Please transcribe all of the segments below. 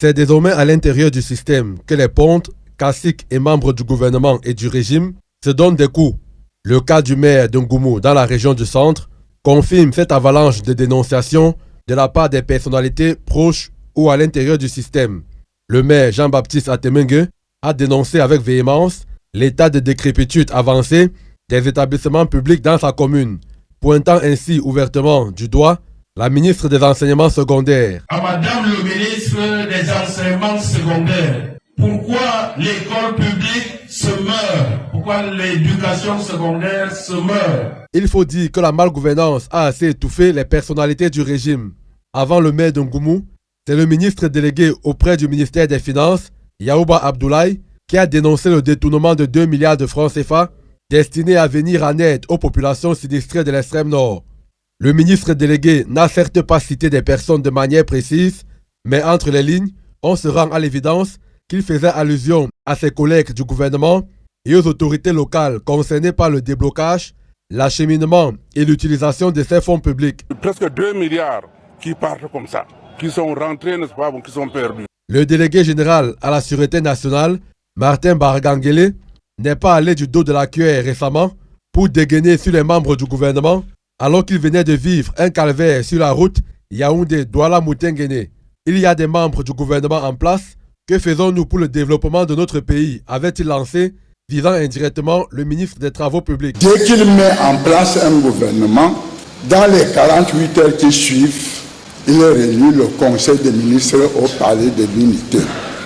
C'est désormais à l'intérieur du système que les pontes, caciques et membres du gouvernement et du régime se donnent des coups. Le cas du maire de Ngoumou dans la région du centre confirme cette avalanche de dénonciations de la part des personnalités proches ou à l'intérieur du système. Le maire Jean-Baptiste Atemengue a dénoncé avec véhémence l'état de décrépitude avancée des établissements publics dans sa commune, pointant ainsi ouvertement du doigt la ministre des Enseignements secondaires. À Madame le ministre des Enseignements secondaires, pourquoi l'école publique se meurt? Pourquoi l'éducation secondaire se meurt? Il faut dire que la malgouvernance a assez étouffé les personnalités du régime. Avant le maire de Ngoumou, c'est le ministre délégué auprès du ministère des Finances, Yaouba Abdoulaye, qui a dénoncé le détournement de 2 milliards de francs CFA destinés à venir en aide aux populations sinistrées de l'extrême nord. Le ministre délégué n'a certes pas cité des personnes de manière précise, mais entre les lignes, on se rend à l'évidence qu'il faisait allusion à ses collègues du gouvernement et aux autorités locales concernées par le déblocage, l'acheminement et l'utilisation de ces fonds publics. Presque 2 milliards qui partent comme ça, qui sont rentrés, n'est-ce pas, qui sont perdus. Le délégué général à la Sûreté nationale, Martin Barganguele, n'est pas allé du dos de la cuillère récemment pour dégainer sur les membres du gouvernement alors qu'il venait de vivre un calvaire sur la route Yaoundé-Douala-Moutenguene. Il y a des membres du gouvernement en place. Que faisons-nous pour le développement de notre pays, avait-il lancé, visant indirectement le ministre des Travaux publics. Dès qu'il met en place un gouvernement, dans les 48 heures qui suivent, il réunit le conseil des ministres au palais de l'unité.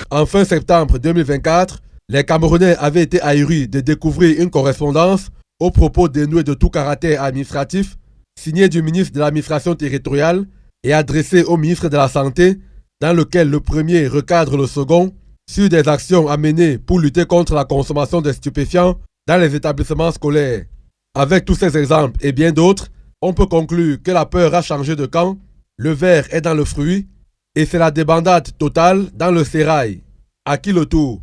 En fin septembre 2024, les Camerounais avaient été ahuris de découvrir une correspondance aux propos dénués de tout caractère administratif, signée du ministre de l'administration territoriale et adressée au ministre de la Santé, dans lequel le premier recadre le second sur des actions à mener pour lutter contre la consommation de stupéfiants dans les établissements scolaires. Avec tous ces exemples et bien d'autres, on peut conclure que la peur a changé de camp, le ver est dans le fruit et c'est la débandade totale dans le sérail. À qui le tour?